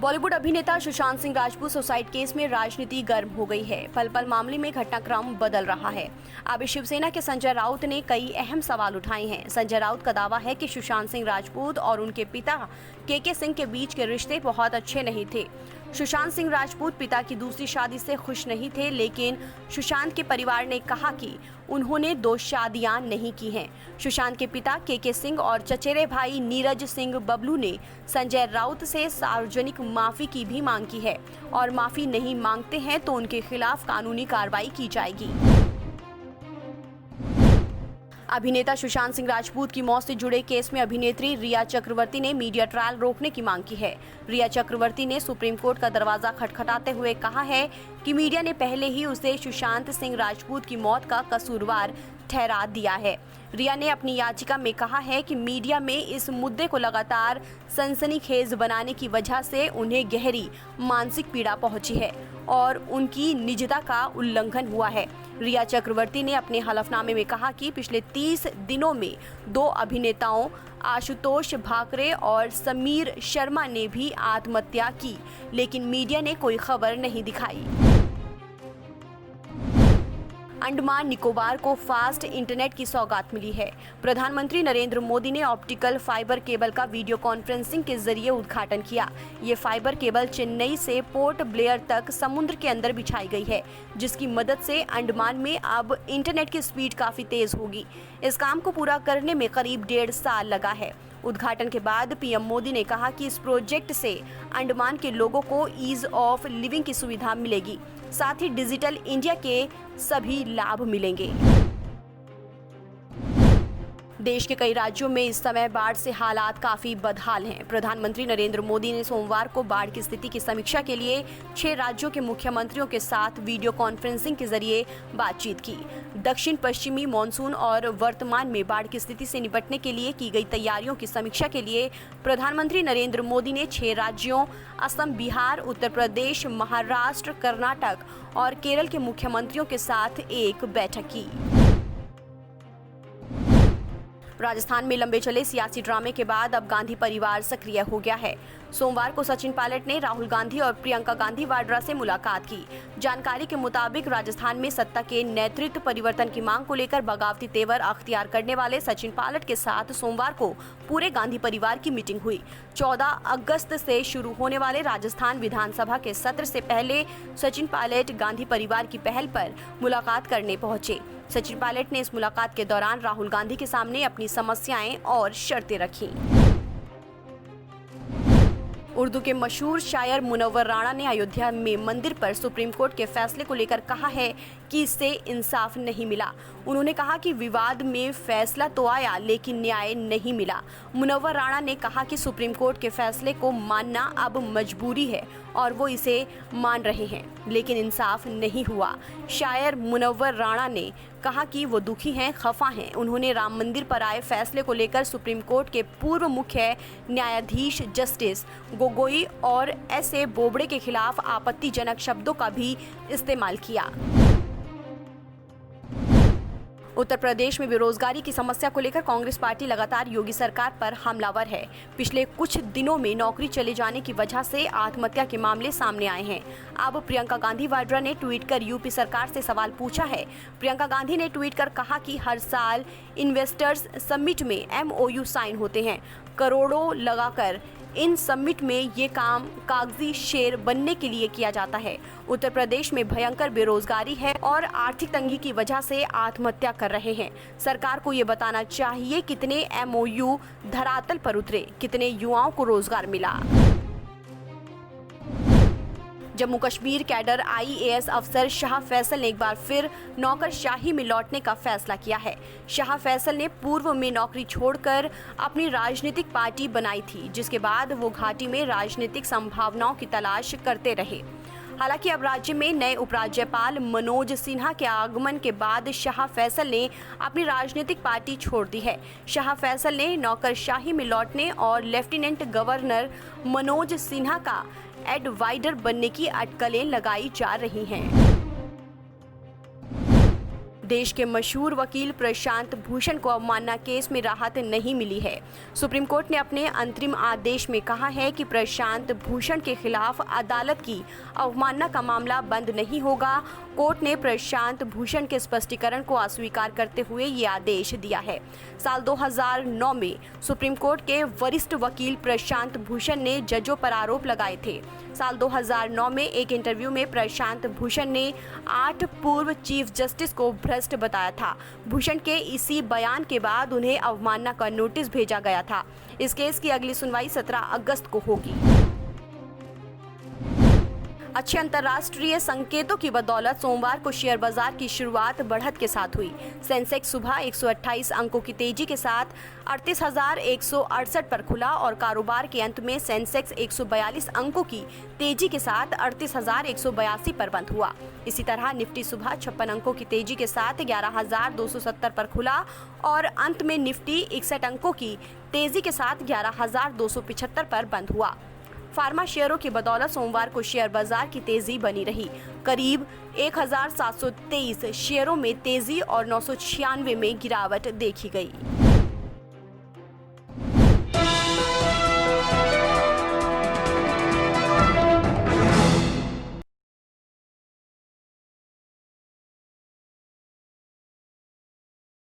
बॉलीवुड अभिनेता Sushant Singh Rajput suicide case में राजनीति गर्म हो गई है। पल पल मामले में घटनाक्रम बदल रहा है। अब शिवसेना के संजय राउत ने कई अहम सवाल उठाए हैं। संजय राउत का दावा है कि सुशांत सिंह राजपूत और उनके पिता के सिंह के बीच के रिश्ते बहुत अच्छे नहीं थे। सुशांत सिंह राजपूत पिता की दूसरी शादी से खुश नहीं थे, लेकिन सुशांत के परिवार ने कहा कि उन्होंने 2 शादियां नहीं की हैं। सुशांत के पिता के सिंह और चचेरे भाई नीरज सिंह बबलू ने संजय राउत से सार्वजनिक माफी की भी मांग की है और माफी नहीं मांगते हैं तो उनके खिलाफ कानूनी कार्रवाई की जाएगी। अभिनेता सुशांत सिंह राजपूत की मौत से जुड़े केस में अभिनेत्री रिया चक्रवर्ती ने मीडिया ट्रायल रोकने की मांग की है। रिया चक्रवर्ती ने सुप्रीम कोर्ट का दरवाजा खटखटाते हुए कहा है कि मीडिया ने पहले ही उसे सुशांत सिंह राजपूत की मौत का कसूरवार ठहरा दिया है। रिया ने अपनी याचिका में कहा है कि मीडिया में इस मुद्दे को लगातार सनसनीखेज बनाने की वजह से उन्हें गहरी मानसिक पीड़ा पहुंची है और उनकी निजता का उल्लंघन हुआ है। रिया चक्रवर्ती ने अपने हलफनामे में कहा कि पिछले 30 दिनों में 2 अभिनेताओं आशुतोष भाकरे और समीर शर्मा ने भी आत्महत्या की, लेकिन मीडिया ने कोई खबर नहीं दिखाई। अंडमान निकोबार को फास्ट इंटरनेट की सौगात मिली है। प्रधानमंत्री नरेंद्र मोदी ने ऑप्टिकल फाइबर केबल का वीडियो कॉन्फ्रेंसिंग के जरिए उद्घाटन किया। ये फाइबर केबल चेन्नई से पोर्ट ब्लेयर तक समुद्र के अंदर बिछाई गई है, जिसकी मदद से अंडमान में अब इंटरनेट की स्पीड काफी तेज होगी। इस काम को पूरा करने में करीब 1.5 साल लगा है। उद्घाटन के बाद पीएम मोदी ने कहा कि इस प्रोजेक्ट से अंडमान के लोगों को ईज ऑफ लिविंग की सुविधा मिलेगी, साथ ही डिजिटल इंडिया के सभी लाभ मिलेंगे। देश के कई राज्यों में इस समय बाढ़ से हालात काफी बदहाल हैं। प्रधानमंत्री नरेंद्र मोदी ने सोमवार को बाढ़ की स्थिति की समीक्षा के लिए 6 राज्यों के मुख्यमंत्रियों के साथ वीडियो कॉन्फ्रेंसिंग के जरिए बातचीत की। दक्षिण पश्चिमी मॉनसून और वर्तमान में बाढ़ की स्थिति से निपटने के लिए की गई तैयारियों की समीक्षा के लिए प्रधानमंत्री नरेंद्र मोदी ने 6 राज्यों असम, बिहार, उत्तर प्रदेश, महाराष्ट्र, कर्नाटक और केरल के मुख्यमंत्रियों के साथ एक बैठक की। राजस्थान में लंबे चले सियासी ड्रामे के बाद अब गांधी परिवार सक्रिय हो गया है। सोमवार को सचिन पायलट ने राहुल गांधी और प्रियंका गांधी वाड्रा से मुलाकात की। जानकारी के मुताबिक राजस्थान में सत्ता के नेतृत्व परिवर्तन की मांग को लेकर बगावती तेवर अख्तियार करने वाले सचिन पायलट के साथ सोमवार को पूरे गांधी परिवार की मीटिंग हुई। 14 अगस्त से शुरू होने वाले राजस्थान विधानसभा के सत्र से पहले सचिन पायलट गांधी परिवार की पहल पर मुलाकात करने पहुंचे। सचिन पायलट ने इस मुलाकात के दौरान राहुल गांधी के सामने अपनी समस्याएं और शर्तें रखी। उर्दू के मशहूर शायर मुनव्वर राणा ने अयोध्या में मंदिर पर सुप्रीम कोर्ट के फैसले को लेकर कहा है कि इससे इंसाफ नहीं मिला। उन्होंने कहा कि विवाद में फैसला तो आया, लेकिन न्याय नहीं मिला। मुनव्वर राणा ने कहा कि सुप्रीम कोर्ट के फैसले को मानना अब मजबूरी है और वो इसे मान रहे हैं, लेकिन इंसाफ नहीं हुआ। शायर मुनव्वर राणा ने कहा कि वो दुखी हैं, खफा हैं। उन्होंने राम मंदिर पर आए फैसले को लेकर सुप्रीम कोर्ट के पूर्व मुख्य न्यायाधीश जस्टिस गोगोई और एस.ए. बोबड़े के खिलाफ आपत्तिजनक शब्दों का भी इस्तेमाल किया। उत्तर प्रदेश में बेरोजगारी की समस्या को लेकर कांग्रेस पार्टी लगातार योगी सरकार पर हमलावर है। पिछले कुछ दिनों में नौकरी चले जाने की वजह से आत्महत्या के मामले सामने आए हैं। अब प्रियंका गांधी वाड्रा ने ट्वीट कर यूपी सरकार से सवाल पूछा है। प्रियंका गांधी ने ट्वीट कर कहा कि हर साल इन्वेस्टर्स समिट में MOU साइन होते हैं, करोड़ों लगाकर इन समिट में ये काम कागजी शेर बनने के लिए किया जाता है। उत्तर प्रदेश में भयंकर बेरोजगारी है और आर्थिक तंगी की वजह से आत्महत्या कर रहे हैं। सरकार को ये बताना चाहिए कितने MOU धरातल पर उतरे, कितने युवाओं को रोजगार मिला। जम्मू कश्मीर कैडर IAS अफसर शाह फैसल ने एक बार फिर नौकरशाही में लौटने का फैसला किया है। शाह फैसल ने पूर्व में नौकरी छोड़कर अपनी राजनीतिक पार्टी बनाई थी, जिसके बाद वो घाटी में राजनीतिक संभावनाओं की तलाश करते रहे। हालांकि अब राज्य में नए उपराज्यपाल मनोज सिन्हा के आगमन के बाद शाह फैसल ने अपनी राजनीतिक पार्टी छोड़ दी है। शाह फैसल ने नौकरशाही में लौटने और लेफ्टिनेंट गवर्नर मनोज सिन्हा का एडवाइजर बनने की अटकलें लगाई जा रही हैं। देश के मशहूर वकील प्रशांत भूषण को अवमानना केस में राहत नहीं मिली है। सुप्रीम कोर्ट ने अपने अंतरिम आदेश में कहा है कि प्रशांत भूषण के खिलाफ अदालत की अवमानना का मामला बंद नहीं होगा। कोर्ट ने प्रशांत भूषण के स्पष्टीकरण को अस्वीकार करते हुए ये आदेश दिया है। साल 2009 में सुप्रीम कोर्ट के वरिष्ठ वकील प्रशांत भूषण ने जजों पर आरोप लगाए थे। साल 2009 में एक इंटरव्यू में प्रशांत भूषण ने 8 पूर्व चीफ जस्टिस को भ्रष्ट बताया था। भूषण के इसी बयान के बाद उन्हें अवमानना का नोटिस भेजा गया था। इस केस की अगली सुनवाई 17 अगस्त को होगी। अच्छे अंतर्राष्ट्रीय संकेतों की बदौलत सोमवार को शेयर बाजार की शुरुआत बढ़त के साथ हुई। सेंसेक्स सुबह 128 अंकों की तेजी के साथ 38,168 पर खुला और कारोबार के अंत में सेंसेक्स 142 अंकों की तेजी के साथ 38,182 पर बंद हुआ। इसी तरह निफ्टी सुबह 56 अंकों की तेजी के साथ 11,270 पर खुला और अंत में निफ्टी 61 अंकों की तेजी के साथ 11,275 पर बंद हुआ। फार्मा शेयरों की बदौलत सोमवार को शेयर बाजार की तेजी बनी रही। करीब 1,723 शेयरों में तेजी और 996 में गिरावट देखी गई।